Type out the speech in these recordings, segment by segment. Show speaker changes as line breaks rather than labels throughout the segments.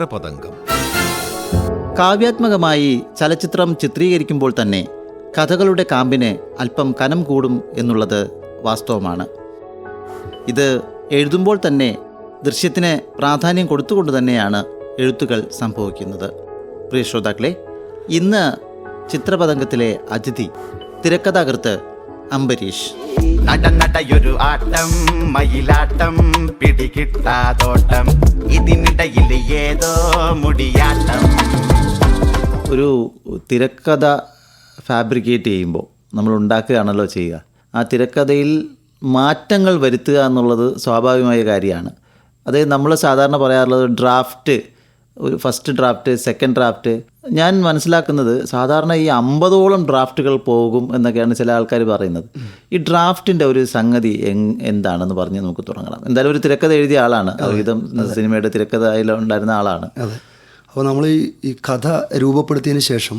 ചിത്രപതംഗം.
കാവ്യാത്മകമായി ചലച്ചിത്രം ചിത്രീകരിക്കുമ്പോൾ തന്നെ കഥകളുടെ കാമ്പിന് അല്പം കനം കൂടും എന്നുള്ളത് വാസ്തവമാണ്. ഇത് എഴുതുമ്പോൾ തന്നെ ദൃശ്യത്തിന് പ്രാധാന്യം കൊടുത്തുകൊണ്ട് തന്നെയാണ് എഴുത്തുകൾ സംഭവിക്കുന്നത്. പ്രിയ ശ്രോതാക്കളെ, ഇന്ന് ചിത്രപതംഗത്തിലെ അതിഥി തിരക്കഥാകൃത്ത് അംബരീഷ്.
നടനടയൊരു ആട്ടം, മയിലാട്ടം, പിടികിട്ടാതോട്ടം, ഇതിനിടയിൽ ഏതോ മുടിയാട്ടം.
ഒരു തിരക്കഥ ഫാബ്രിക്കേറ്റ് ചെയ്യുമ്പോൾ നമ്മൾ ഉണ്ടാക്കുകയാണല്ലോ ചെയ്യുക. ആ തിരക്കഥയിൽ മാറ്റങ്ങൾ വരുത്തുക എന്നുള്ളത് സ്വാഭാവികമായ കാര്യമാണ്. അത് നമ്മൾ സാധാരണ പറയാറുള്ളത് ഡ്രാഫ്റ്റ്, ഒരു ഫസ്റ്റ് ഡ്രാഫ്റ്റ്, സെക്കൻഡ് ഡ്രാഫ്റ്റ്. ഞാൻ മനസ്സിലാക്കുന്നത് സാധാരണ ഈ 50ഓളം ഡ്രാഫ്റ്റുകൾ പോകും എന്നൊക്കെയാണ് ചില ആൾക്കാർ പറയുന്നത്. ഈ ഡ്രാഫ്റ്റിൻ്റെ ഒരു സംഗതി എന്താണെന്ന് പറഞ്ഞ് നമുക്ക് തുടങ്ങണം. എന്തായാലും ഒരു തിരക്കഥ എഴുതിയ ആളാണ്, വിധം സിനിമയുടെ തിരക്കഥയിൽ ഉണ്ടായിരുന്ന ആളാണ്.
അതെ. അപ്പോൾ നമ്മൾ ഈ കഥ രൂപപ്പെടുത്തിയതിന് ശേഷം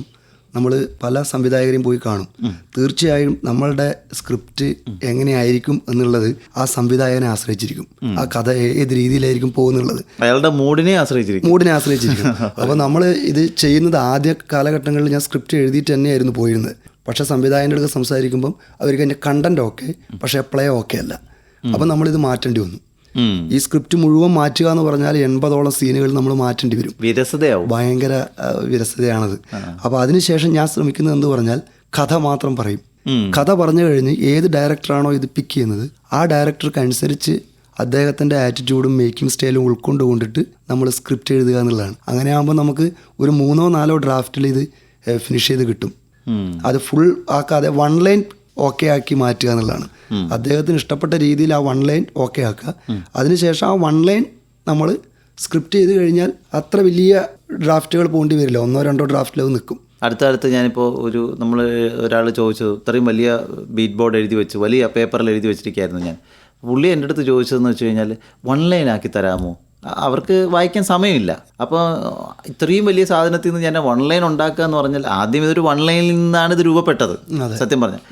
നമ്മൾ പല സംവിധായകരെയും പോയി കാണും. തീർച്ചയായും നമ്മളുടെ സ്ക്രിപ്റ്റ് എങ്ങനെയായിരിക്കും എന്നുള്ളത് ആ സംവിധായകനെ ആശ്രയിച്ചിരിക്കും. ആ കഥ ഏത് രീതിയിലായിരിക്കും പോകുന്നുള്ളത്
അയാളുടെ മൂഡിനെ ആശ്രയിച്ചിരിക്കും.
അപ്പോൾ നമ്മൾ ഇത് ചെയ്യുന്നത് ആദ്യ കാലഘട്ടങ്ങളിൽ ഞാൻ സ്ക്രിപ്റ്റ് എഴുതിയിട്ട് തന്നെയായിരുന്നു പോയിരുന്നത്. പക്ഷേ സംവിധായകൻ്റെ അടുത്ത് സംസാരിക്കുമ്പം അവർക്ക് എൻ്റെ കണ്ടന്റ് ഓക്കെ, പക്ഷേ പ്ലേ ഓക്കെ അല്ല. അപ്പം നമ്മളിത് മാറ്റേണ്ടി വന്നു. ഈ സ്ക്രിപ്റ്റ് മുഴുവൻ മാറ്റുക എന്ന് പറഞ്ഞാൽ 80ഓളം സീനുകൾ നമ്മൾ മാറ്റേണ്ടി വരും.
വിരസതയാവും,
ഭയങ്കര വിരസതയാണത്. അപ്പോൾ അതിനുശേഷം ഞാൻ ശ്രമിക്കുന്നത് എന്ന് പറഞ്ഞാൽ കഥ മാത്രം പറയും. കഥ പറഞ്ഞു കഴിഞ്ഞ് ഏത് ഡയറക്ടറാണോ ഇത് പിക്ക് ചെയ്യുന്നത് ആ ഡയറക്ടർക്ക് അനുസരിച്ച് അദ്ദേഹത്തിൻ്റെ ആറ്റിറ്റ്യൂഡും മേക്കിംഗ് സ്റ്റൈലും ഉൾക്കൊണ്ടുകൊണ്ടിട്ട് നമ്മൾ സ്ക്രിപ്റ്റ് എഴുതുക എന്നുള്ളതാണ്. അങ്ങനെ ആകുമ്പോൾ നമുക്ക് ഒരു 3-4 ഡ്രാഫ്റ്റിൽ ഇത് ഫിനിഷ് ചെയ്ത് കിട്ടും. അത് ഫുൾ ആക്കാതെ 1 ലൈൻ ഓക്കെ ആക്കി മാറ്റുക എന്നുള്ളതാണ്. അദ്ദേഹത്തിന് ഇഷ്ടപ്പെട്ട രീതിയിൽ ആ 1 ലൈൻ ഓക്കെ ആക്കുക. അതിനുശേഷം ആ 1 ലൈൻ നമ്മൾ സ്ക്രിപ്റ്റ് ചെയ്ത് കഴിഞ്ഞാൽ അത്ര വലിയ ഡ്രാഫ്റ്റുകൾ പോകേണ്ടി വരില്ല. 1-2 ഡ്രാഫ്റ്റിൽ അത് നിൽക്കും.
അടുത്തടുത്ത് ഞാനിപ്പോൾ ഒരാൾ ചോദിച്ചു, ഇത്രയും വലിയ ബീറ്റ് ബോർഡ് എഴുതി വെച്ച് വലിയ പേപ്പറിൽ എഴുതി വെച്ചിരിക്കുകയായിരുന്നു ഞാൻ. പുള്ളി എൻ്റെ അടുത്ത് ചോദിച്ചതെന്ന് വെച്ച് കഴിഞ്ഞാൽ 1 ലൈൻ ആക്കി തരാമോ? അവർക്ക് വായിക്കാൻ സമയമില്ല. അപ്പോൾ ഇത്രയും വലിയ സാധനത്തിൽ നിന്ന് ഞാൻ 1 ലൈൻ ഉണ്ടാക്കുക എന്ന് പറഞ്ഞാൽ ആദ്യം ഇതൊരു 1 ലൈനിൽ നിന്നാണ് ഇത് രൂപപ്പെട്ടത്. സത്യം പറഞ്ഞാൽ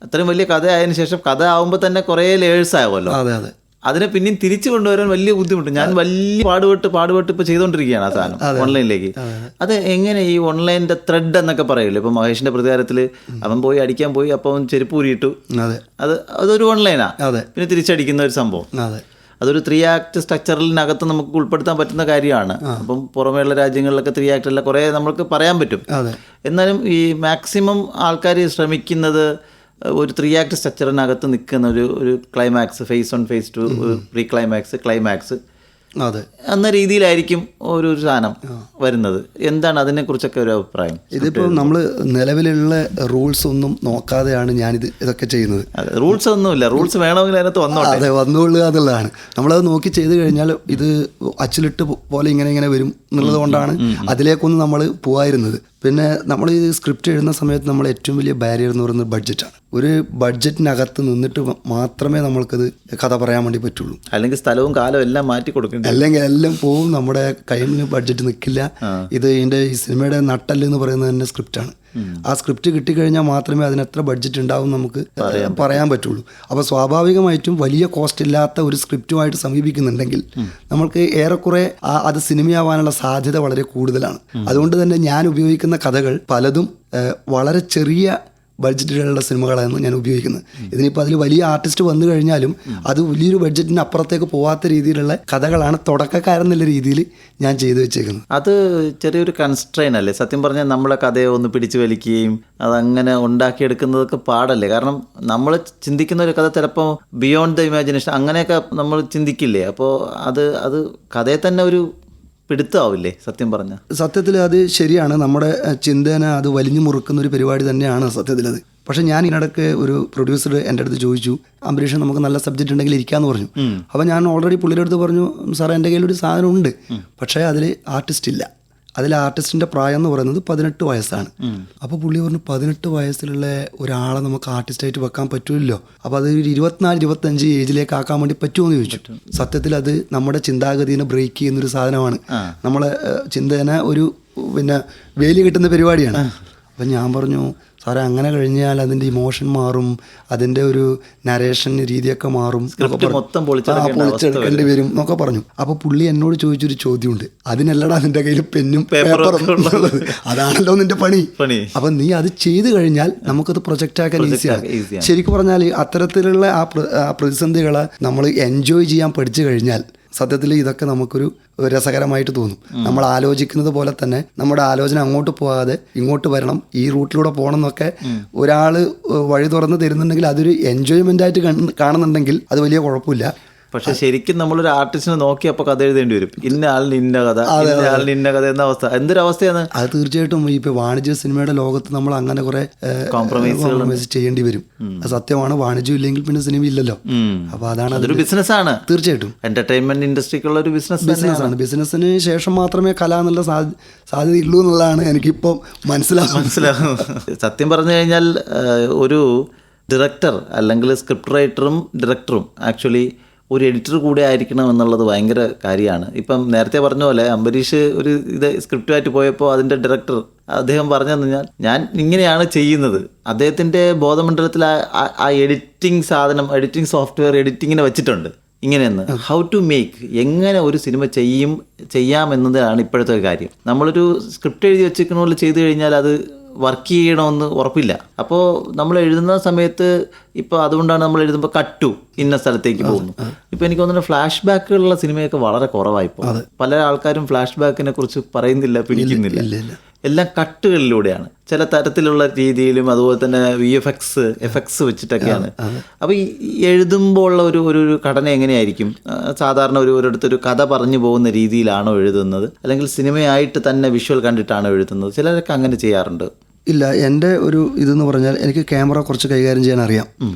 അത്രയും വലിയ കഥ ആയതിനു ശേഷം കഥ ആവുമ്പോൾ തന്നെ കുറേ ലേയേഴ്സ് ആവുമല്ലോ. അതിനെ പിന്നെയും തിരിച്ചു കൊണ്ടുവരാൻ വലിയ ബുദ്ധിമുട്ട്. ഞാൻ വലിയ പാടുപെട്ട് ഇപ്പോൾ ചെയ്തുകൊണ്ടിരിക്കുകയാണ് ആ സാധനം 1 ലൈനിലേക്ക്. അത് എങ്ങനെ ഈ 1 ലൈനിൻ്റെ ത്രെഡ് എന്നൊക്കെ പറയില്ല. ഇപ്പം മഹേഷിൻ്റെ പ്രതികാരത്തിൽ അവൻ പോയി അടിക്കാൻ പോയി, അപ്പോൾ അവൻ ചെരുപ്പ് ഊരിയിട്ടു, അതൊരു 1 ലൈനാണ്. പിന്നെ തിരിച്ചടിക്കുന്ന ഒരു സംഭവം. അതൊരു 3 ആക്ട് സ്ട്രക്ചറിനകത്ത് നമുക്ക് ഉൾപ്പെടുത്താൻ പറ്റുന്ന കാര്യമാണ്. അപ്പം പുറമേയുള്ള രാജ്യങ്ങളിലൊക്കെ 3 ആക്ടല്ല കുറേ നമുക്ക് പറയാൻ പറ്റും. എന്നാലും ഈ മാക്സിമം ആൾക്കാർ ശ്രമിക്കുന്നത് ഒരു 3 ആക്ട് സ്ട്രക്ചറിനകത്ത് നിൽക്കുന്ന ഒരു climax, phase 1, phase 2, pre climax എന്ന രീതിയിലായിരിക്കും ഒരു സാധനം വരുന്നത്. എന്താണ് അതിനെക്കുറിച്ചൊക്കെ ഒരു അഭിപ്രായം?
ഇതിപ്പോൾ നമ്മൾ നിലവിലുള്ള റൂൾസ് ഒന്നും നോക്കാതെയാണ് ഇതൊക്കെ ചെയ്യുന്നത്.
റൂൾസ് ഒന്നുമില്ല, റൂൾസ് വേണമെങ്കിൽ അതിനകത്ത് വന്നോട്ടെ.
അതെ, വന്നുകൊള്ളുക എന്നുള്ളതാണ്. നമ്മളത് നോക്കി ചെയ്ത് കഴിഞ്ഞാൽ ഇത് അച്ചിലിട്ട് പോലെ ഇങ്ങനെ വരും എന്നുള്ളത് കൊണ്ടാണ് അതിലേക്കൊന്നും നമ്മൾ പോകാതിരുന്നത്. പിന്നെ നമ്മൾ ഈ സ്ക്രിപ്റ്റ് എഴുതുന്ന സമയത്ത് നമ്മൾ ഏറ്റവും വലിയ ബാരിയർ എന്ന് പറയുന്നത് ബഡ്ജറ്റാണ്. ഒരു ബഡ്ജറ്റിനകത്ത് നിന്നിട്ട് മാത്രമേ നമ്മൾക്കത് കഥ പറയാൻ വേണ്ടി പറ്റുള്ളൂ.
അല്ലെങ്കിൽ സ്ഥലവും കാലവും എല്ലാം മാറ്റി കൊടുക്കും,
അല്ലെങ്കിൽ എല്ലാം പോവും, നമ്മുടെ കയ്യിൽ ബഡ്ജറ്റ് നിൽക്കില്ല. ഇതിൻ്റെ ഈ സിനിമയുടെ നട്ടല് എന്ന് പറയുന്നത് തന്നെ സ്ക്രിപ്റ്റാണ്. ആ സ്ക്രിപ്റ്റ് കിട്ടിക്കഴിഞ്ഞാൽ മാത്രമേ അതിന് എത്ര ബഡ്ജറ്റ് ഉണ്ടാവും നമുക്ക് പറയാൻ പറ്റുള്ളൂ. അപ്പോൾ സ്വാഭാവികമായിട്ടും വലിയ കോസ്റ്റ് ഇല്ലാത്ത ഒരു സ്ക്രിപ്റ്റുമായിട്ട് സമീപിക്കുന്നുണ്ടെങ്കിൽ നമ്മൾക്ക് ഏറെക്കുറെ അത് സിനിമയാവാനുള്ള സാധ്യത വളരെ കൂടുതലാണ്. അതുകൊണ്ട് തന്നെ ഞാൻ ഉപയോഗിക്കുന്ന കഥകൾ പലതും വളരെ ചെറിയ ബഡ്ജറ്റുകളുടെ സിനിമകളാണ് ഞാൻ ഉപയോഗിക്കുന്നത്. ഇതിനിപ്പോൾ അതിൽ വലിയ ആർട്ടിസ്റ്റ് വന്നു കഴിഞ്ഞാലും അത് വലിയൊരു ബഡ്ജറ്റിന് അപ്പുറത്തേക്ക് പോകാത്ത രീതിയിലുള്ള കഥകളാണ് തുടക്കക്കാരെന്നുള്ള രീതിയിൽ ഞാൻ ചെയ്തു വെച്ചേക്കുന്നത്.
അത് ചെറിയൊരു കൺസ്ട്രെയിൻ അല്ലേ? സത്യം പറഞ്ഞാൽ നമ്മളെ കഥയെ ഒന്ന് പിടിച്ചു വലിക്കുകയും അതങ്ങനെ ഉണ്ടാക്കിയെടുക്കുന്നതൊക്കെ പാടല്ലേ? കാരണം നമ്മൾ ചിന്തിക്കുന്ന ഒരു കഥ ചിലപ്പോൾ ബിയോണ്ട് ദ ഇമാജിനേഷൻ അങ്ങനെയൊക്കെ നമ്മൾ ചിന്തിക്കില്ലേ? അപ്പോൾ അത് കഥയെ തന്നെ ഒരു പിടുത്തമാവില്ലേ? സത്യത്തിൽ
അത് ശരിയാണ്. നമ്മുടെ ചിന്തന അത് വലിഞ്ഞു മുറുക്കുന്ന ഒരു പരിപാടി തന്നെയാണ് സത്യത്തിലത്. പക്ഷേ ഞാൻ ഇതിനിടയ്ക്ക് ഒരു പ്രൊഡ്യൂസർ എൻ്റെ അടുത്ത് ചോദിച്ചു, അംബരീഷൻ നമുക്ക് നല്ല സബ്ജക്റ്റ് ഉണ്ടെങ്കിൽ ഇരിക്കാമെന്ന് പറഞ്ഞു. അപ്പോൾ ഞാൻ ഓൾറെഡി പുള്ളിയുടെ അടുത്ത് പറഞ്ഞു, സാറേ എൻ്റെ കയ്യിലൊരു സാധനം ഉണ്ട്, പക്ഷേ അതിൽ ആർട്ടിസ്റ്റ് ഇല്ല. അതിൽ ആർട്ടിസ്റ്റിൻ്റെ പ്രായം എന്ന് പറയുന്നത് 18 വയസ്സാണ്. അപ്പോൾ പുള്ളി പറഞ്ഞു 18 വയസ്സിലുള്ള ഒരാളെ നമുക്ക് ആർട്ടിസ്റ്റായിട്ട് വെക്കാൻ പറ്റുമല്ലോ, അപ്പോൾ അത് 24-25 ഏജിലേക്ക് ആക്കാൻ വേണ്ടി പറ്റുമോ എന്ന് ചോദിച്ചു. സത്യത്തിൽ അത് നമ്മുടെ ചിന്താഗതിനെ ബ്രേക്ക് ചെയ്യുന്നൊരു സാധനമാണ്. നമ്മളെ ചിന്തനെ ഒരു വേലി കിട്ടുന്ന പരിപാടിയാണ്. അപ്പം ഞാൻ പറഞ്ഞു, സാറേ അങ്ങനെ കഴിഞ്ഞാൽ അതിൻ്റെ ഇമോഷൻ മാറും, അതിൻ്റെ ഒരു നരേഷൻ രീതിയൊക്കെ മാറും,
മൊത്തം
പൊളിച്ചെടുക്കേണ്ടി വരും എന്നൊക്കെ പറഞ്ഞു. അപ്പോൾ പുള്ളി എന്നോട് ചോദിച്ചൊരു ചോദ്യമുണ്ട്, അതിനല്ലടാ നിന്റെ കയ്യിൽ പെന്നും പേപ്പറും ഉള്ളത്, അതാണല്ലോ നിന്റെ പണി. അപ്പം നീ അത് ചെയ്തു കഴിഞ്ഞാൽ നമുക്കത് പ്രൊജക്റ്റ് ആക്കാൻ ഈസിയാണ്. ശരിക്കും പറഞ്ഞാൽ അത്തരത്തിലുള്ള ആ പ്രതിസന്ധികളെ നമ്മൾ എൻജോയ് ചെയ്യാൻ പഠിച്ചു കഴിഞ്ഞാൽ സത്യത്തിൽ ഇതൊക്കെ നമുക്കൊരു രസകരമായിട്ട് തോന്നും. നമ്മൾ ആലോചിക്കുന്നത് പോലെ തന്നെ നമ്മുടെ ആലോചന അങ്ങോട്ട് പോകാതെ ഇങ്ങോട്ട് വരണം, ഈ റൂട്ടിലൂടെ പോകണം എന്നൊക്കെ ഒരാൾ വഴി തുറന്ന് തരുന്നുണ്ടെങ്കിൽ അതൊരു എൻജോയ്മെൻ്റ് ആയിട്ട് കാണുന്നുണ്ടെങ്കിൽ അത് വലിയ കുഴപ്പമില്ല.
പക്ഷെ ശരിക്കും നമ്മളൊരു ആർട്ടിസ്റ്റിനെ നോക്കി അപ്പോൾ കഥ എഴുതേണ്ടി വരും. ഇന്ന ആളിന് ഇന്ന കഥ, ഇന്ന ആളിന് ഇന്ന കഥ എന്ന അവസ്ഥ. എന്തൊരവസ്ഥയാണ്
അത്. തീർച്ചയായിട്ടും ഇപ്പോൾ വാണിജ്യ സിനിമയുടെ ലോകത്ത് നമ്മൾ അങ്ങനെ കുറെ കോംപ്രമൈസ് ചെയ്യേണ്ടി വരും. അത് സത്യമാണ്. വാണിജ്യം ഇല്ലെങ്കിൽ പിന്നെ സിനിമ ഇല്ലല്ലോ. അപ്പോൾ അതാണ്,
അതൊരു ബിസിനസ്സാണ്.
തീർച്ചയായിട്ടും
എന്റർടൈൻമെന്റ് ഇൻഡസ്ട്രിക്കുള്ള ഒരു ബിസിനസ്സാണ്.
ബിസിനസ്സിന് ശേഷം മാത്രമേ കല എന്നുള്ള സാധ്യതയുള്ളൂ എന്നുള്ളതാണ് എനിക്കിപ്പോൾ മനസ്സിലാവും.
സത്യം പറഞ്ഞു കഴിഞ്ഞാൽ ഒരു ഡയറക്ടർ അല്ലെങ്കിൽ സ്ക്രിപ്റ്റ് റൈറ്ററും ഡയറക്ടറും ആക്ച്വലി ഒരു എഡിറ്റർ കൂടെ ആയിരിക്കണം എന്നുള്ളത് ഭയങ്കര കാര്യമാണ്. ഇപ്പം നേരത്തെ പറഞ്ഞ പോലെ അംബരീഷ് ഒരു സ്ക്രിപ്റ്റുമായിട്ട് പോയപ്പോൾ അതിൻ്റെ ഡയറക്ടർ അദ്ദേഹം പറഞ്ഞതെന്ന് പറഞ്ഞാൽ ഞാൻ ഇങ്ങനെയാണ് ചെയ്യുന്നത്. അദ്ദേഹത്തിൻ്റെ ബോധമണ്ഡലത്തിൽ ആ എഡിറ്റിംഗ് സാധനം, എഡിറ്റിംഗ് സോഫ്റ്റ്വെയർ എഡിറ്റിങ്ങിനെ വെച്ചിട്ടുണ്ട്. ഇങ്ങനെയെന്ന് ഹൗ ടു മേക്ക്, എങ്ങനെ ഒരു സിനിമ ചെയ്യാമെന്നതാണ് ഇപ്പോഴത്തെ ഒരു കാര്യം. നമ്മളൊരു സ്ക്രിപ്റ്റ് എഴുതി വെച്ചിരിക്കുന്ന പോലെ ചെയ്തു കഴിഞ്ഞാൽ അത് വർക്ക് ചെയ്യണമെന്ന് ഉറപ്പില്ല. അപ്പോൾ നമ്മൾ എഴുതുന്ന സമയത്ത് ഇപ്പോൾ അതുകൊണ്ടാണ് നമ്മൾ എഴുതുമ്പോൾ കട്ടു ഇന്ന സ്ഥലത്തേക്ക് പോകുന്നു. ഇപ്പോൾ എനിക്ക് തോന്നുന്നു ഫ്ലാഷ് ബാക്കുകളുള്ള സിനിമയൊക്കെ വളരെ കുറവായിപ്പോൾ. പല ആൾക്കാരും ഫ്ലാഷ് ബാക്കിനെ കുറിച്ച് പറയുന്നില്ല, പിടിക്കുന്നില്ല. എല്ലാം കട്ടുകളിലൂടെയാണ്, ചില തരത്തിലുള്ള രീതിയിലും അതുപോലെ തന്നെ എഫക്ട്സ് വെച്ചിട്ടൊക്കെയാണ്. അപ്പോൾ ഈ എഴുതുമ്പോൾ ഉള്ള ഒരു ഘടന എങ്ങനെയായിരിക്കും? സാധാരണ ഒരിടത്തൊരു കഥ പറഞ്ഞു പോകുന്ന രീതിയിലാണോ എഴുതുന്നത്, അല്ലെങ്കിൽ സിനിമയായിട്ട് തന്നെ വിഷ്വൽ കണ്ടിട്ടാണോ എഴുതുന്നത്? ചിലരൊക്കെ അങ്ങനെ ചെയ്യാറുണ്ട്.
ഇല്ല, എൻ്റെ ഒരു ഇതെന്ന് പറഞ്ഞാൽ എനിക്ക് ക്യാമറ കുറച്ച് കൈകാര്യം ചെയ്യാൻ അറിയാം,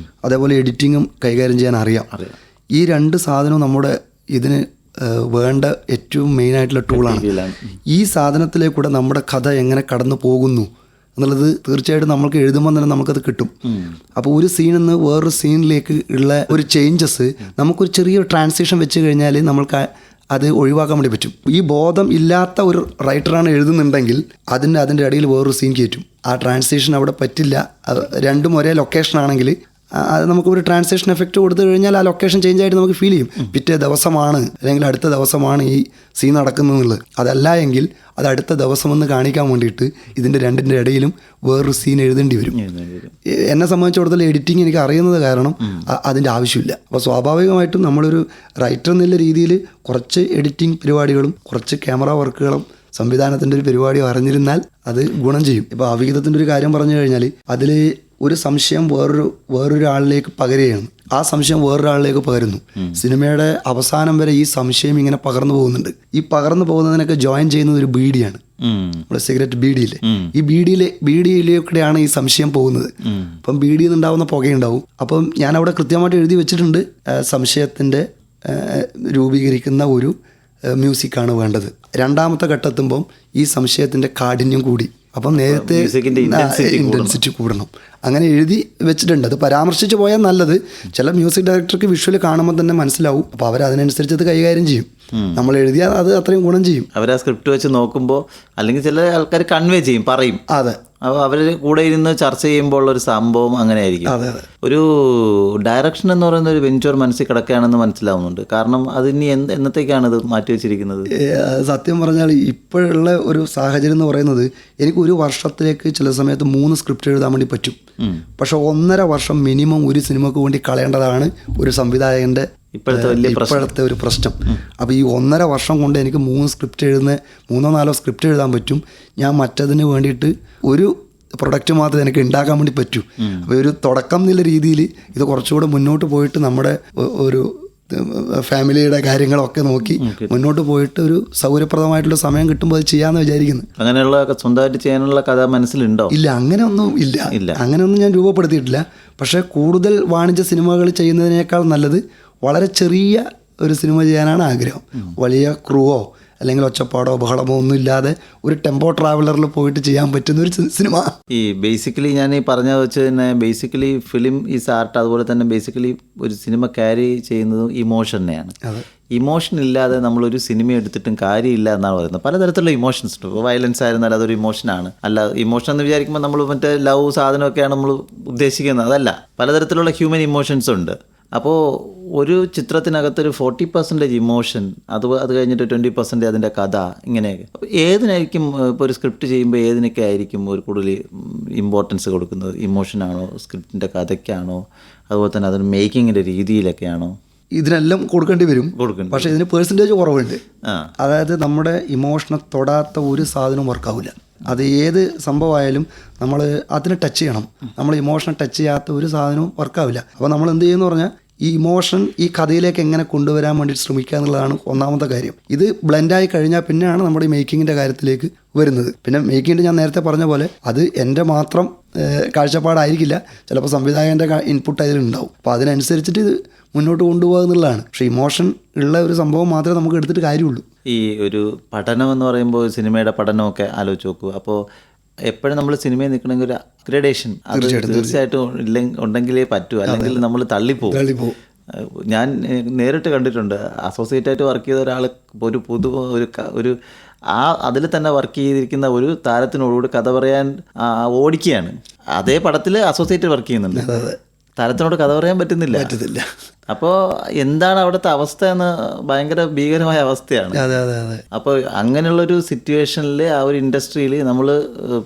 അതേപോലെ എഡിറ്റിങ്ങും കൈകാര്യം ചെയ്യാൻ അറിയാം. ഈ രണ്ട് സാധനവും നമ്മുടെ ഇതിന് വേണ്ട ഏറ്റവും മെയിനായിട്ടുള്ള ടൂളാണ്. ഈ സാധനത്തിലേക്കൂടെ നമ്മുടെ കഥ എങ്ങനെ കടന്നു പോകുന്നു എന്നുള്ളത് തീർച്ചയായിട്ടും നമ്മൾക്ക് എഴുതുമ്പോൾ തന്നെ നമുക്കത് കിട്ടും. അപ്പോൾ ഒരു സീനിൽ നിന്ന് വേറൊരു സീനിലേക്ക് ഉള്ള ഒരു ചേഞ്ചസ് നമുക്കൊരു ചെറിയൊരു ട്രാൻസിഷൻ വെച്ച് കഴിഞ്ഞാൽ നമ്മൾക്ക് അത് ഒഴിവാക്കാൻ വേണ്ടി പറ്റും. ഈ ബോധം ഇല്ലാത്ത ഒരു റൈറ്ററാണ് എഴുതുന്നുണ്ടെങ്കിൽ അതിൻ്റെ ഇടയിൽ വേറൊരു സീൻ കയറ്റും. ആ ട്രാൻസിഷൻ അവിടെ പറ്റില്ല. രണ്ടും ഒരേ ലൊക്കേഷൻ ആണെങ്കിൽ അത് നമുക്ക് ഒരു ട്രാൻസിഷൻ എഫക്റ്റ് കൊടുത്തു കഴിഞ്ഞാൽ ആ ലൊക്കേഷൻ ചേഞ്ച് ആയിട്ട് നമുക്ക് ഫീൽ ചെയ്യും. പിറ്റേ ദിവസമാണ് അല്ലെങ്കിൽ അടുത്ത ദിവസമാണ് ഈ സീൻ നടക്കുന്നതെന്നുള്ളത്. അതല്ല എങ്കിൽ അത് അടുത്ത ദിവസമെന്ന് കാണിക്കാൻ വേണ്ടിയിട്ട് ഇതിൻ്റെ രണ്ടിൻ്റെ ഇടയിലും വേറൊരു സീൻ എഴുതേണ്ടി വരും. എന്നെ സംബന്ധിച്ചിടത്തോളം എഡിറ്റിംഗ് എനിക്ക് അറിയുന്നത് കാരണം അതിൻ്റെ ആവശ്യമില്ല. അപ്പോൾ സ്വാഭാവികമായിട്ടും നമ്മളൊരു റൈറ്റർ എന്നുള്ള രീതിയിൽ കുറച്ച് എഡിറ്റിംഗ് പരിപാടികളും കുറച്ച് ക്യാമറ വർക്കുകളും സംവിധാനത്തിൻ്റെ ഒരു പരിപാടി അറിഞ്ഞിരുന്നാൽ അത് ഗുണം ചെയ്യും. ഇപ്പോൾ അവിഹിതത്തിൻ്റെ ഒരു കാര്യം പറഞ്ഞു കഴിഞ്ഞാൽ അതിൽ ഒരു സംശയം വേറൊരാളിലേക്ക് പകരുകയാണ്, ആ സംശയം വേറൊരാളിലേക്ക് പകരുന്നു. സിനിമയുടെ അവസാനം വരെ ഈ സംശയം ഇങ്ങനെ പകർന്നു പോകുന്നുണ്ട്. ഈ പകർന്നു പോകുന്നതിനൊക്കെ ജോയിൻ ചെയ്യുന്നത് ഒരു ബീഡിയാണ്, നമ്മുടെ സിഗരറ്റ് ബീഡിയില്ലേ. ഈ ബീഡിയിലേക്കൂടെയാണ് ഈ സംശയം പോകുന്നത്. അപ്പം ബീഡിയിൽ നിന്നുണ്ടാവുന്ന പുകയുണ്ടാവും. അപ്പം ഞാനവിടെ കൃത്യമായിട്ട് എഴുതി വെച്ചിട്ടുണ്ട്, സംശയത്തിൻ്റെ രൂപീകരിക്കുന്ന ഒരു മ്യൂസിക്കാണ് വേണ്ടത്. രണ്ടാമത്തെ ഘട്ടത്തുമ്പം ഈ സംശയത്തിൻ്റെ കാഠിന്യം കൂടി, അപ്പം നേരത്തെ ഇൻറ്റൻസിറ്റി കൂടണം. അങ്ങനെ എഴുതി വെച്ചിട്ടുണ്ട്. അത് പരാമർശിച്ച് പോയാൽ നല്ലത്. ചില മ്യൂസിക് ഡയറക്ടർക്ക് വിഷ്വൽ കാണുമ്പോൾ തന്നെ മനസ്സിലാവും. അപ്പോൾ അവരതിനനുസരിച്ച് അത് കൈകാര്യം ചെയ്യും. നമ്മൾ എഴുതിയാൽ അത് അത്രയും ഗുണം ചെയ്യും.
അവർ ആ സ്ക്രിപ്റ്റ് വെച്ച് നോക്കുമ്പോൾ അല്ലെങ്കിൽ ചില ആൾക്കാർ കൺവേ ചെയ്യും, പറയും.
അതെ,
അപ്പോൾ അവർ കൂടെ ഇരുന്ന് ചർച്ച ചെയ്യുമ്പോൾ ഉള്ളൊരു സംഭവം അങ്ങനെ ആയിരിക്കും. ഒരു ഡയറക്ഷൻ എന്ന് പറയുന്ന ഒരു വെഞ്ചർ മനസ്സിൽ കിടക്കുകയാണെന്ന് മനസ്സിലാവുന്നുണ്ട്. കാരണം അതിനി എന്നത്തേക്കാണ് ഇത് മാറ്റി വെച്ചിരിക്കുന്നത്?
സത്യം പറഞ്ഞാൽ ഇപ്പോഴുള്ള ഒരു സാഹചര്യം എന്ന് പറയുന്നത് എനിക്ക് ഒരു വർഷത്തിലേക്ക് ചില സമയത്ത് 3 സ്ക്രിപ്റ്റ് എഴുതാൻ വേണ്ടി പറ്റും. പക്ഷെ 1.5 വർഷം മിനിമം ഒരു സിനിമക്ക് വേണ്ടി കളയേണ്ടതാണ് ഒരു സംവിധായകൻ്റെ ഇപ്പോഴത്തെ ഒരു പ്രശ്നം. അപ്പോൾ ഈ 1.5 വർഷം കൊണ്ട് എനിക്ക് 3 സ്ക്രിപ്റ്റ് 3-4 സ്ക്രിപ്റ്റ് എഴുതാൻ പറ്റും. ഞാൻ മറ്റതിന് വേണ്ടിയിട്ട് ഒരു പ്രൊഡക്റ്റ് മാത്രമേ എനിക്ക് ഉണ്ടാക്കാൻ വേണ്ടി പറ്റൂ. അപ്പോൾ ഒരു തുടക്കം എന്നുള്ള രീതിയിൽ ഇത് കുറച്ചുകൂടെ മുന്നോട്ട് പോയിട്ട് നമ്മുടെ ഒരു ഫാമിലിയുടെ കാര്യങ്ങളൊക്കെ നോക്കി മുന്നോട്ട് പോയിട്ട് ഒരു സൗകര്യപ്രദമായിട്ടുള്ള സമയം കിട്ടുമ്പോൾ അത് ചെയ്യാമെന്ന് വിചാരിക്കുന്നു.
അങ്ങനെയുള്ള സ്വന്തമായിട്ട് ചെയ്യാനുള്ള കഥ മനസ്സിലുണ്ടോ?
ഇല്ല, അങ്ങനെയൊന്നും ഇല്ല. അങ്ങനെയൊന്നും ഞാൻ രൂപപ്പെടുത്തിയിട്ടില്ല. പക്ഷേ കൂടുതൽ വാണിജ്യ സിനിമകൾ ചെയ്യുന്നതിനേക്കാൾ നല്ലത് വളരെ ചെറിയ ഒരു സിനിമ ചെയ്യാനാണ് ആഗ്രഹം. വലിയ ക്രൂവോ അല്ലെങ്കിൽ ഒച്ചപ്പാടോ ബഹളമോ ഒന്നും ഇല്ലാതെ ഒരു ടെമ്പോ ട്രാവലറിൽ പോയിട്ട് ചെയ്യാൻ പറ്റുന്ന ഒരു സിനിമ.
ഈ ബേസിക്കലി ഞാൻ ഈ പറഞ്ഞ വെച്ച് തന്നെ ബേസിക്കലി ഫിലിം ഈസ് ആർട്ട്. അതുപോലെ തന്നെ ബേസിക്കലി ഒരു സിനിമ ക്യാരി ചെയ്യുന്നതും ഇമോഷനെയാണ്. ഇമോഷൻ ഇല്ലാതെ നമ്മളൊരു സിനിമ എടുത്തിട്ടും കാര്യമില്ല എന്നാണ് പറയുന്നത്. പലതരത്തിലുള്ള ഇമോഷൻസ് ഉണ്ട്. ഇപ്പോൾ വയലൻസ് ആയിരുന്നാൽ അതൊരു ഇമോഷനാണ്. അല്ല ഇമോഷൻ എന്ന് വിചാരിക്കുമ്പോൾ നമ്മൾ മറ്റേ ലവ് സാധനമൊക്കെയാണ് നമ്മൾ ഉദ്ദേശിക്കുന്നത്. അതല്ല, പലതരത്തിലുള്ള ഹ്യൂമൻ ഇമോഷൻസ് ഉണ്ട്. അപ്പോൾ ഒരു ചിത്രത്തിനകത്തൊരു 40% ഇമോഷൻ, അത് കഴിഞ്ഞിട്ട് 20% അതിൻ്റെ കഥ, ഇങ്ങനെയൊക്കെ. അപ്പോൾ ഏതിനായിരിക്കും ഇപ്പോൾ ഒരു സ്ക്രിപ്റ്റ് ചെയ്യുമ്പോൾ ഏതിനൊക്കെ ആയിരിക്കും ഒരു കൂടുതൽ ഇമ്പോർട്ടൻസ് കൊടുക്കുന്നത്? ഇമോഷനാണോ, സ്ക്രിപ്റ്റിൻ്റെ കഥയ്ക്കാണോ, അതുപോലെ തന്നെ അതിന് മേക്കിങ്ങിൻ്റെ രീതിയിലൊക്കെയാണോ?
ഇതിനെല്ലാം കൊടുക്കേണ്ടി വരും. പക്ഷേ ഇതിന് പെർസെൻറ്റേജ് കുറവുണ്ട്. അതായത് നമ്മുടെ ഇമോഷനെ തൊടാത്ത ഒരു സാധനവും വർക്കാവില്ല. അത് ഏത് സംഭവമായാലും നമ്മൾ അതിനെ ടച്ച് ചെയ്യണം. നമ്മൾ ഇമോഷനെ ടച്ച് ചെയ്യാത്ത ഒരു സാധനവും വർക്കാവില്ല. അപ്പോൾ നമ്മൾ എന്ത് ചെയ്യുമെന്ന് പറഞ്ഞാൽ ഈ ഇമോഷൻ ഈ കഥയിലേക്ക് എങ്ങനെ കൊണ്ടുവരാൻ വേണ്ടി ശ്രമിക്കുക എന്നുള്ളതാണ് ഒന്നാമത്തെ കാര്യം. ഇത് ബ്ലെൻഡായി കഴിഞ്ഞാൽ പിന്നെയാണ് നമ്മുടെ ഈ മേക്കിങ്ങിൻ്റെ കാര്യത്തിലേക്ക് വരുന്നത്. പിന്നെ മേക്കിങ്ങിൻ്റെ ഞാൻ നേരത്തെ പറഞ്ഞ പോലെ അത് എൻ്റെ മാത്രം കാഴ്ചപ്പാടായിരിക്കില്ല, ചിലപ്പോൾ സംവിധായകൻ്റെ ഇൻപുട്ട് അതിലുണ്ടാവും. അപ്പോൾ അതിനനുസരിച്ചിട്ട് ഇത് മുന്നോട്ട് കൊണ്ടുപോകുക എന്നുള്ളതാണ്. പക്ഷേ ഇമോഷൻ ഉള്ള ഒരു സംഭവം മാത്രമേ നമുക്ക് എടുത്തിട്ട് കാര്യമുള്ളൂ.
ഈ ഒരു പഠനം എന്ന് പറയുമ്പോൾ സിനിമയുടെ പഠനമൊക്കെ ആലോചിച്ച് നോക്കൂ. അപ്പോൾ എപ്പോഴും നമ്മൾ സിനിമയിൽ നിൽക്കണമെങ്കിൽ ഒരു അപ്ഗ്രഡേഷൻ തീർച്ചയായിട്ടും ഉണ്ടെങ്കിലേ പറ്റൂ, അല്ലെങ്കിൽ നമ്മൾ തള്ളിപ്പോവും. ഞാൻ നേരിട്ട് കണ്ടിട്ടുണ്ട്. അസോസിയേറ്റായിട്ട് വർക്ക് ചെയ്ത ഒരാൾ ഒരു അതിൽ തന്നെ വർക്ക് ചെയ്തിരിക്കുന്ന ഒരു താരത്തിനോടുകൂടി കഥ പറയാൻ ഓടിക്കുകയാണ്. അതേ പടത്തിൽ അസോസിയേറ്റ് വർക്ക് ചെയ്യുന്നുണ്ട്. താരത്തിനോട് കഥ പറയാൻ പറ്റുന്നില്ല. അപ്പോൾ എന്താണ് അവിടുത്തെ അവസ്ഥ എന്ന് ഭയങ്കര ഭീകരമായ അവസ്ഥയാണ്. അപ്പോൾ അങ്ങനെയുള്ളൊരു സിറ്റുവേഷനിൽ ആ ഒരു ഇൻഡസ്ട്രിയിൽ നമ്മൾ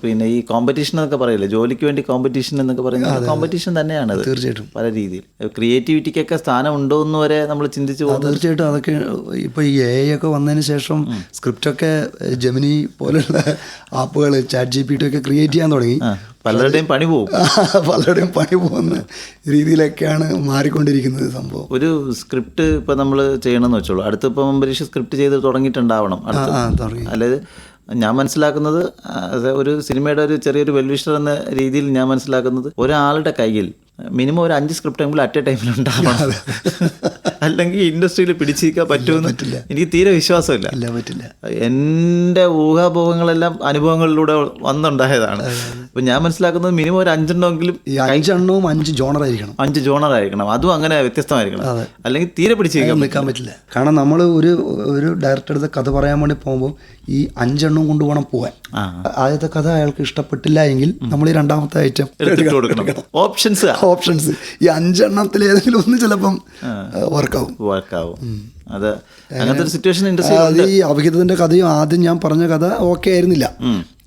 പിന്നെ ഈ കോമ്പറ്റീഷൻ എന്നൊക്കെ പറയില്ലേ, ജോലിക്ക് വേണ്ടി കോമ്പറ്റീഷൻ എന്നൊക്കെ പറയുന്നത് കോമ്പറ്റീഷൻ തന്നെയാണ്.
തീർച്ചയായിട്ടും
പല രീതിയിൽ ക്രിയേറ്റിവിറ്റിക്കൊക്കെ സ്ഥാനം ഉണ്ടോ എന്ന് വരെ നമ്മൾ ചിന്തിച്ചു പോകും.
തീർച്ചയായിട്ടും അതൊക്കെ ഇപ്പോൾ ഈ AI ഒക്കെ വന്നതിന് ശേഷം സ്ക്രിപ്റ്റൊക്കെ ജെമിനി പോലുള്ള ആപ്പുകൾ ChatGPT ഒക്കെ ക്രിയേറ്റ് ചെയ്യാൻ തുടങ്ങി.
പലരുടെയും പണി
പോകുന്ന രീതിയിലൊക്കെയാണ് മാറിക്കൊണ്ടിരിക്കുന്നത് സംഭവം.
ഒരു സ്ക്രിപ്റ്റ് ഇപ്പം നമ്മൾ ചെയ്യണമെന്ന് വെച്ചോളൂ, അടുത്തിപ്പം പരീക്ഷ സ്ക്രിപ്റ്റ് ചെയ്ത് തുടങ്ങിയിട്ടുണ്ടാവണം. അതായത് ഞാൻ മനസ്സിലാക്കുന്നത് ഒരു സിനിമയുടെ ഒരു ചെറിയൊരു വെൽവിഷർ എന്ന രീതിയിൽ ഞാൻ മനസ്സിലാക്കുന്നത് ഒരാളുടെ കയ്യിൽ മിനിമം ഒരു 5 സ്ക്രിപ്റ്റെങ്കിലും അറ്റ് എ ടൈമിൽ ഉണ്ടാവണം. അല്ലെങ്കിൽ ഇൻഡസ്ട്രിയിൽ പിടിച്ചിരിക്കാൻ പറ്റുമെന്ന് എനിക്ക് തീരെ വിശ്വാസമില്ല.
പറ്റില്ല.
എൻ്റെ ഊഹാഭോഗങ്ങളെല്ലാം അനുഭവങ്ങളിലൂടെ വന്നുണ്ടായതാണ്. അപ്പം ഞാൻ മനസ്സിലാക്കുന്നത് മിനിമം ഒരു 5 എണ്ണമെങ്കിലും
5 ജോണർ ആയിരിക്കണം.
അതും അങ്ങനെ വ്യത്യസ്തമായിരിക്കണം, അല്ലെങ്കിൽ തീരെ പിടിച്ചിരിക്കാൻ
നിൽക്കാൻ പറ്റില്ല. കാരണം നമ്മൾ ഒരു ഡയറക്ടർ അടുത്ത കഥ പറയാൻ വേണ്ടി പോകുമ്പോൾ ഈ 5 എണ്ണം കൊണ്ടുപോകണം പോകാൻ. ആദ്യത്തെ കഥ അയാൾക്ക് ഇഷ്ടപ്പെട്ടില്ല എങ്കിൽ നമ്മൾ ഈ രണ്ടാമത്തെ ഐറ്റം
എടുത്തിട്ട് കൊടുക്കണം.
ഓപ്ഷൻസ് ഈ 5 എണ്ണത്തിൽ ഏതെങ്കിലും ഒന്ന് ചിലപ്പം വർക്കാവും.
അത് അങ്ങനത്തെ ഒരു സിറ്റുവേഷൻ
ഈ അഭിഹിതത്തിന്റെ കഥയും ആദ്യം ഞാൻ പറഞ്ഞ കഥ ഓക്കെ ആയിരുന്നില്ല.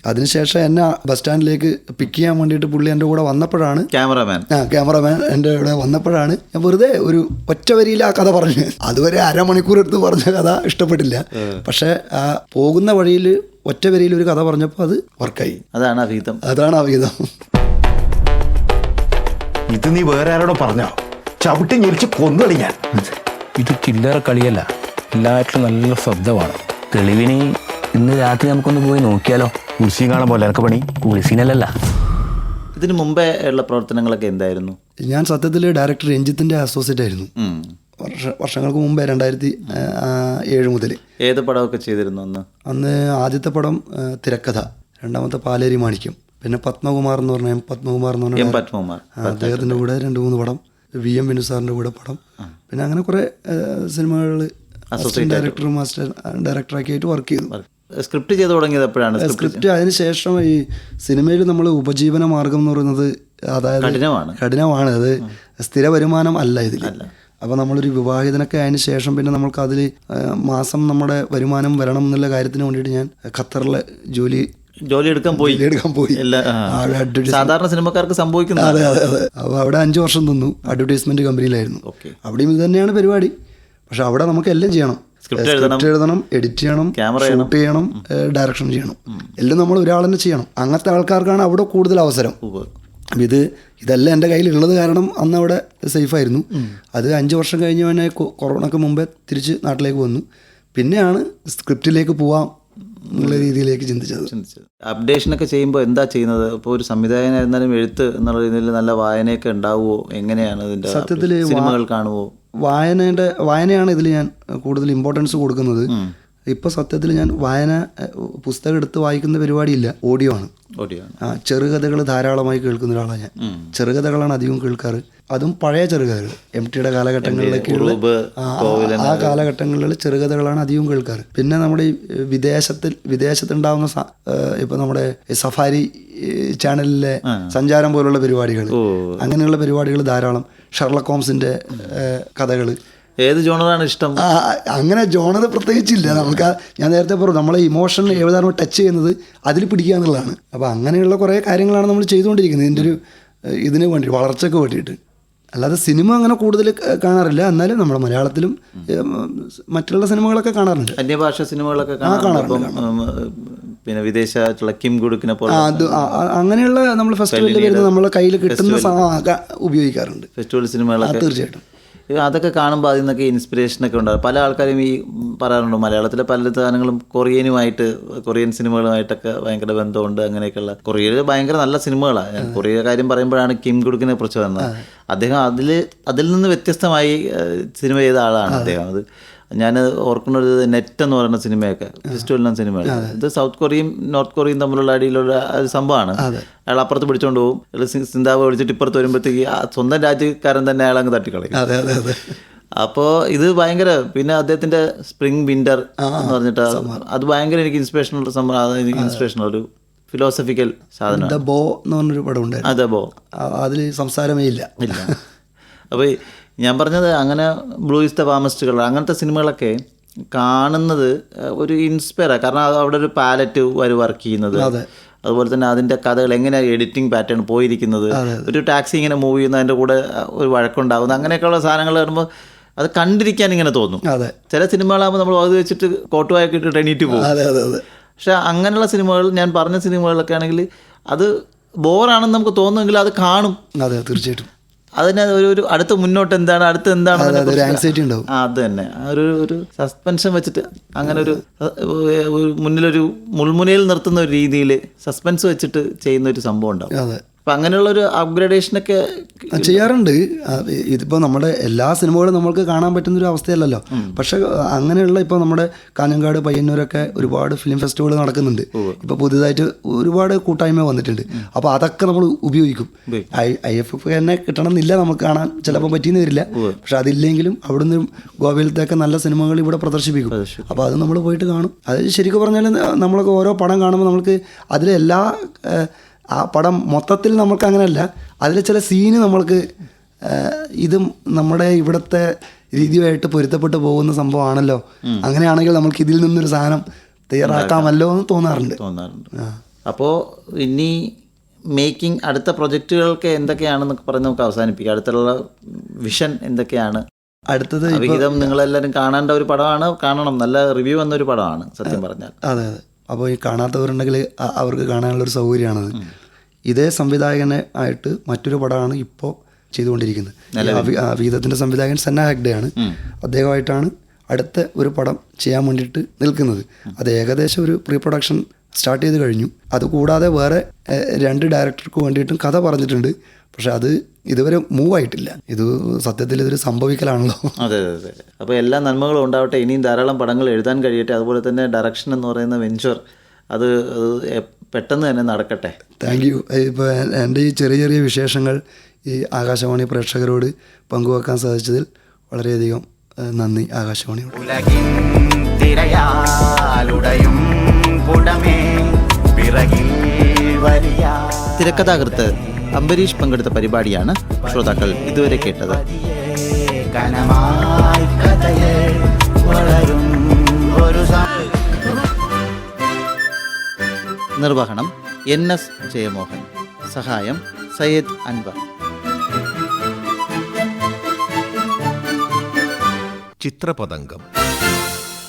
അതിനുശേഷം എന്നെ ബസ് സ്റ്റാൻഡിലേക്ക് പിക്ക് ചെയ്യാൻ വേണ്ടിയിട്ട് പുള്ളി എൻ്റെ കൂടെ വന്നപ്പോഴാണ് ക്യാമറമാൻ എൻ്റെ കൂടെ വന്നപ്പോഴാണ് ഞാൻ വെറുതെ ഒരു ഒറ്റ വരിയിൽ ആ കഥ പറഞ്ഞു. അതുവരെ അരമണിക്കൂർ എടുത്ത് പറഞ്ഞ കഥ ഇഷ്ടപ്പെട്ടില്ല. പക്ഷെ ആ പോകുന്ന വഴിയിൽ ഒറ്റ വരിയിൽ ഒരു കഥ പറഞ്ഞപ്പോൾ അത് വർക്കായി.
അതാണ്
അഭിഹിതം.
ഇത് നീ വേറെ ആരോടോ പറഞ്ഞോ? ചവിട്ടി ഞെരിച്ച് കൊന്നുകളി ഞാൻ.
ഇത് ചില്ലറ കളിയല്ല, എല്ലാറ്റിലും നല്ല ശബ്ദമാണ്. തെളിവിന് ഇന്ന് രാത്രി നമുക്കൊന്ന് പോയി നോക്കിയാലോ?
കുളിസീൻ കാണാൻ പോലെ എനിക്ക് പണി.
കുളിസീനല്ല.
ഇതിന് മുമ്പേ ഉള്ള പ്രവർത്തനങ്ങളൊക്കെ എന്തായിരുന്നു?
ഞാൻ സത്യത്തിൽ ഡയറക്ടർ രഞ്ജിത്തിന്റെ അസോസിയേറ്റ് ആയിരുന്നു വർഷങ്ങൾക്ക് മുമ്പേ, 2007 മുതൽ.
ഏത് പടമൊക്കെ ചെയ്തിരുന്നു? അന്ന്
ആദ്യത്തെ പടം തിരക്കഥ, രണ്ടാമത്തെ പാലേരി മാണിക്യം, പിന്നെ പത്മകുമാർ എന്ന് പറഞ്ഞ അദ്ദേഹത്തിൻ്റെ കൂടെ 2-3 പടം, VM വിനു സാറിൻ്റെ കൂടെ പടം, പിന്നെ അങ്ങനെ കുറേ സിനിമകളിൽ അസിസ്റ്റന്റ് ഡയറക്ടർ മാസ്റ്റർ ഡയറക്ടറൊക്കെ ആയിട്ട് വർക്ക് ചെയ്തു.
സ്ക്രിപ്റ്റ് ചെയ്ത് തുടങ്ങിയത് എപ്പോഴാണ്?
സ്ക്രിപ്റ്റ് അതിനുശേഷം ഈ സിനിമയിൽ നമ്മൾ ഉപജീവന മാർഗം എന്ന് പറയുന്നത് അതായത് കഠിനമാണ്. അത് സ്ഥിര വരുമാനം അല്ല ഇതിൽ. അപ്പോൾ നമ്മളൊരു വിവാഹിതനൊക്കെ അതിന് ശേഷം പിന്നെ നമ്മൾക്ക് അതിൽ മാസം നമ്മുടെ വരുമാനം വരണം എന്നുള്ള കാര്യത്തിന് വേണ്ടിയിട്ട് ഞാൻ ഖത്തറിലെ ജോലി എടുക്കാൻ പോയി.
സാധാരണ സിനിമക്കാർക്ക് സംഭവിക്കുന്നത്.
അതെ. അപ്പോൾ അവിടെ 5 വർഷം തന്നു. അഡ്വർടൈസ്മെന്റ് കമ്പനിയിലായിരുന്നു. അവിടെയും ഇത് തന്നെയാണ് പരിപാടി. പക്ഷെ അവിടെ നമുക്ക് എല്ലാം ചെയ്യണം. സ്ക്രിപ്റ്റ് എഴുതണം, എഡിറ്റ് ചെയ്യണം, ഷൂട്ട് ചെയ്യണം, ഡയറക്ഷൻ ചെയ്യണം. എല്ലാം നമ്മൾ ഒരാൾ തന്നെ ചെയ്യണം. അങ്ങനത്തെ ആൾക്കാർക്കാണ് അവിടെ കൂടുതൽ അവസരം. ഇതെല്ലാം എൻ്റെ കയ്യിലുള്ളത് കാരണം അന്ന് അവിടെ സേഫായിരുന്നു. അത് 5 വർഷം കഴിഞ്ഞ് തന്നെ കൊറോണയ്ക്ക് മുമ്പേ തിരിച്ച് നാട്ടിലേക്ക് വന്നു. പിന്നെയാണ് സ്ക്രിപ്റ്റിലേക്ക് പോവാം എന്നുള്ള രീതിയിലേക്ക് ചിന്തിച്ചത്.
അപ്ഡേഷനൊക്കെ ചെയ്യുമ്പോൾ എന്താ ചെയ്യുന്നത്? ഇപ്പോൾ ഒരു സംവിധായകനായിരുന്നാലും എഴുത്ത് എന്നുള്ള രീതിയിൽ നല്ല വായനയൊക്കെ ഉണ്ടാവുമോ? എങ്ങനെയാണ് ഇതിൻ്റെ?
സത്യത്തിൽ
സിനിമകൾ കാണുമോ?
വായനയാണ് ഇതിൽ ഞാൻ കൂടുതൽ ഇമ്പോർട്ടൻസ് കൊടുക്കുന്നത്. ഇപ്പോൾ സത്യത്തിൽ ഞാൻ പുസ്തകം എടുത്ത് വായിക്കുന്ന പരിപാടിയില്ല, ഓഡിയോ ആണ്. ചെറുകഥകൾ ധാരാളമായി കേൾക്കുന്ന ഒരാളാണ് ഞാൻ. ചെറുകഥകളാണ് അധികം കേൾക്കാറ്, അതും പഴയ ചെറുകഥകൾ, MTയുടെ കാലഘട്ടങ്ങളിലേക്കുള്ള ആ കാലഘട്ടങ്ങളിൽ ചെറുകഥകളാണ് അധികം കേൾക്കാറ്. പിന്നെ നമ്മുടെ ഈ വിദേശത്തുണ്ടാവുന്ന ഇപ്പൊ നമ്മുടെ സഫാരി ചാനലിലെ സഞ്ചാരം പോലുള്ള പരിപാടികൾ, അങ്ങനെയുള്ള പരിപാടികൾ ധാരാളം. ഷെർലക് ഹോംസിന്റെ കഥകൾ.
ഏത് ജോണറാണ് ഇഷ്ടം?
അങ്ങനെ ജോണർ പ്രത്യേകിച്ചില്ല. നമുക്ക് ഞാൻ നേരത്തെ പറഞ്ഞു, നമ്മളെ ഇമോഷൻ ഏതാണോ ടച്ച് ചെയ്യുന്നത് അതിൽ പിടിക്കുക എന്നുള്ളതാണ്. അപ്പോൾ അങ്ങനെയുള്ള കുറേ കാര്യങ്ങളാണ് നമ്മൾ ചെയ്തുകൊണ്ടിരിക്കുന്നത് ഇതിന് വേണ്ടി, വളർച്ചയ്ക്ക് വേണ്ടിയിട്ട്. അല്ലാതെ സിനിമ അങ്ങനെ കൂടുതൽ കാണാറില്ല. എന്നാലും നമ്മുടെ മലയാളത്തിലും മറ്റുള്ള സിനിമകളൊക്കെ കാണാറുണ്ട്.
അന്യഭാഷ സിനിമകളൊക്കെ കാണാറുണ്ട്. പിന്നെ വിദേശത്തുള്ള കിം ഗുഡുക്കിനെ പോലെ
അങ്ങനെയുള്ള നമ്മൾ ഫെസ്റ്റിവലിൽ വരുന്ന നമ്മളെ കയ്യിൽ കിട്ടുന്ന ഉപയോഗിക്കാറുണ്ട്.
ഫെസ്റ്റിവൽ സിനിമകളൊക്കെ
തീർച്ചയായിട്ടും.
അതൊക്കെ കാണുമ്പോൾ അതിൽ നിന്നൊക്കെ ഇൻസ്പിറേഷനൊക്കെ ഉണ്ടാകും. പല ആൾക്കാരും ഈ പറയാറുണ്ട്, മലയാളത്തിലെ പല താരങ്ങളും കൊറിയൻ സിനിമകളുമായിട്ടൊക്കെ ഭയങ്കര ബന്ധമുണ്ട്. അങ്ങനെയൊക്കെയുള്ള കൊറിയയിൽ ഭയങ്കര നല്ല സിനിമകളാണ്. കൊറിയ കാര്യം പറയുമ്പോഴാണ് കിം ഗുഡുക്കിനെ കുറിച്ച് വന്നത്. അദ്ദേഹം അതിൽ നിന്ന് വ്യത്യസ്തമായി സിനിമ ചെയ്ത ആളാണ് അദ്ദേഹം. അത് ഞാൻ ഓർക്കുന്നത് നെറ്റ് എന്ന് പറയുന്ന സിനിമയൊക്കെ ഫെസ്റ്റിവലിനും സിനിമയാണ്. ഇത് സൗത്ത് കൊറിയയും നോർത്ത് കൊറിയയും തമ്മിലുള്ള അടിയിലുള്ള സംഭവമാണ്. അയാൾ അപ്പുറത്ത് പിടിച്ചോണ്ട് പോകും, സിന്താബ് വിളിച്ചിട്ട് ഇപ്പുറത്ത് വരുമ്പോഴത്തേക്ക് സ്വന്തം രാജ്യക്കാരൻ തന്നെ അയാൾ അങ്ങ് തട്ടിക്കളയും. അപ്പോൾ ഇത് ഭയങ്കര, പിന്നെ അദ്ദേഹത്തിന്റെ സ്പ്രിംഗ് വിന്റർ എന്ന് പറഞ്ഞിട്ട് അത് ഭയങ്കര എനിക്ക് ഇൻസ്പിറേഷനുള്ള സംഭവം. ഇൻസ്പിറേഷണൽ ഒരു ഫിലോസഫിക്കൽ സാധനം.
ദ ബോ എന്ന് പറഞ്ഞൊരു പടം ഉണ്ട്,
അതെ ബോ,
അതിൽ സംസാരമേ ഇല്ല.
അപ്പോൾ ഞാൻ പറഞ്ഞത് അങ്ങനെ ബ്ലൂ ഈസ് ദ വാമസ്റ്റുകൾ അങ്ങനത്തെ സിനിമകളൊക്കെ കാണുന്നത് ഒരു ഇൻസ്പയറാണ്. കാരണം അവിടെ ഒരു പാലറ്റ് വർക്ക് ചെയ്യുന്നത്, അതുപോലെ തന്നെ അതിൻ്റെ കഥകൾ എങ്ങനെയാണ് എഡിറ്റിംഗ് പാറ്റേൺ പോയിരിക്കുന്നത്, ഒരു ടാക്സി ഇങ്ങനെ മൂവ് ചെയ്യുന്ന അതിൻ്റെ കൂടെ ഒരു വഴക്കുണ്ടാകുന്നത്, അങ്ങനെയൊക്കെയുള്ള സാധനങ്ങൾ വരുമ്പോൾ അത് കണ്ടിരിക്കാൻ ഇങ്ങനെ തോന്നും. ചില സിനിമകളാകുമ്പോൾ നമ്മൾ അത് വെച്ചിട്ട് കോട്ടുവായൊക്കെ ഇട്ടിട്ട് എണീറ്റ് പോകും. പക്ഷെ അങ്ങനെയുള്ള സിനിമകൾ, ഞാൻ പറഞ്ഞ സിനിമകളൊക്കെ ആണെങ്കിൽ അത് ബോറാണെന്ന് നമുക്ക് തോന്നുമെങ്കിൽ അത് കാണും.
അതെ, തീർച്ചയായിട്ടും.
അതിന് ഒരു അടുത്ത മുന്നോട്ട് എന്താണ്, അടുത്ത് എന്താണ്, അത് തന്നെ ഒരു സസ്പെൻഷൻ വെച്ചിട്ട് അങ്ങനെ ഒരു മുന്നിലൊരു മുൾമുനയിൽ നിർത്തുന്ന ഒരു രീതിയിൽ സസ്പെൻസ് വെച്ചിട്ട് ചെയ്യുന്ന ഒരു സംഭവം ഉണ്ടാവും. അപ്പം അങ്ങനെയുള്ളൊരു അപ്ഗ്രഡേഷനൊക്കെ
ചെയ്യാറുണ്ട്. ഇതിപ്പോൾ നമ്മുടെ എല്ലാ സിനിമകളും നമ്മൾക്ക് കാണാൻ പറ്റുന്നൊരു അവസ്ഥയല്ലല്ലോ. പക്ഷെ അങ്ങനെയുള്ള ഇപ്പോൾ നമ്മുടെ കാഞ്ഞങ്ങാട്, പയ്യന്നൂരൊക്കെ ഒരുപാട് ഫിലിം ഫെസ്റ്റിവൽ നടക്കുന്നുണ്ട്. ഇപ്പോൾ പുതിയതായിട്ട് ഒരുപാട് കൂട്ടായ്മ വന്നിട്ടുണ്ട്. അപ്പോൾ അതൊക്കെ നമ്മൾ ഉപയോഗിക്കും. IFF തന്നെ കിട്ടണമെന്നില്ല നമുക്ക് കാണാൻ, ചിലപ്പോൾ പറ്റിയെന്ന് വരില്ല. പക്ഷെ അതില്ലെങ്കിലും അവിടുന്ന് ഗോവയിലത്തെയൊക്കെ നല്ല സിനിമകൾ ഇവിടെ പ്രദർശിപ്പിക്കും. അപ്പോൾ അത് നമ്മൾ പോയിട്ട് കാണും. അത് ശരിക്കും പറഞ്ഞാൽ നമ്മളൊക്കെ ഓരോ പടം കാണുമ്പോൾ നമുക്ക് അതിലെല്ലാ ആ പടം മൊത്തത്തിൽ നമുക്ക് അങ്ങനെയല്ല, അതിൽ ചില സീന് നമ്മൾക്ക് ഇതും നമ്മുടെ ഇവിടുത്തെ രീതിയുമായിട്ട് പൊരുത്തപ്പെട്ട് പോകുന്ന സംഭവമാണല്ലോ, അങ്ങനെയാണെങ്കിൽ നമുക്ക് ഇതിൽ നിന്നൊരു സാധനം തയ്യാറാക്കാമല്ലോ എന്ന് തോന്നാറുണ്ട്.
അപ്പോൾ ഇനി മേക്കിംഗ് അടുത്ത പ്രൊജക്റ്റുകൾക്ക് എന്തൊക്കെയാണെന്നൊക്കെ പറഞ്ഞ് നമുക്ക് അവസാനിപ്പിക്കാം. അടുത്തുള്ള വിഷൻ എന്തൊക്കെയാണ്?
അടുത്തത്
വിഹിതം നിങ്ങളെല്ലാവരും കാണേണ്ട ഒരു പടമാണ്, കാണണം, നല്ല റിവ്യൂ വന്നൊരു പടമാണ് സത്യം പറഞ്ഞാൽ.
അതെ. അപ്പോൾ ഈ കാണാത്തവരുണ്ടെങ്കിൽ അവർക്ക് കാണാനുള്ളൊരു സൗകര്യമാണത്. ഇതേ സംവിധായകനെ ആയിട്ട് മറ്റൊരു പടമാണ് ഇപ്പോൾ ചെയ്തുകൊണ്ടിരിക്കുന്നത്. വിഹിതത്തിൻ്റെ സംവിധായകൻ സന്ന ഹെഗ്ഡെയാണ്. അദ്ദേഹമായിട്ടാണ് അടുത്ത ഒരു പടം ചെയ്യാൻ വേണ്ടിയിട്ട് നിൽക്കുന്നത്. അത് ഏകദേശം ഒരു പ്രീ പ്രൊഡക്ഷൻ സ്റ്റാർട്ട് ചെയ്ത് കഴിഞ്ഞു. അതുകൂടാതെ വേറെ 2 ഡയറക്ടർക്ക് വേണ്ടിയിട്ടും കഥ പറഞ്ഞിട്ടുണ്ട്. പക്ഷെ അത് ഇതുവരെ മൂവ് ആയിട്ടില്ല. ഇത് സത്യത്തിൽ ഇതൊരു സംഭവിക്കലാണല്ലോ.
അതെ. അപ്പോൾ എല്ലാ നന്മകളും ഉണ്ടാവട്ടെ. ഇനിയും ധാരാളം പടങ്ങൾ എഴുതാൻ കഴിയട്ടെ. അതുപോലെ തന്നെ ഡയറക്ഷൻ എന്ന് പറയുന്ന വെഞ്ചർ അത് പെട്ടെന്ന് തന്നെ നടക്കട്ടെ.
Thank you. ഇപ്പോൾ എൻ്റെ ഈ ചെറിയ വിശേഷങ്ങൾ ഈ ആകാശവാണി പ്രേക്ഷകരോട് പങ്കുവെക്കാൻ സാധിച്ചതിൽ വളരെയധികം നന്ദി ആകാശവാണിയോട്.
തിരക്കഥാകൃത്ത് അംബരീഷ് പങ്കെടുത്ത പരിപാടിയാണ് ശ്രോതാക്കൾ ഇതുവരെ കേട്ടത്. നിർവഹണം NS ജയമോഹൻ. സഹായം സയ്യദ് അൻവർ.
ചിത്രപതംഗം.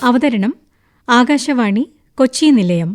അവതരണം ആകാശവാണി കൊച്ചി നിലയം.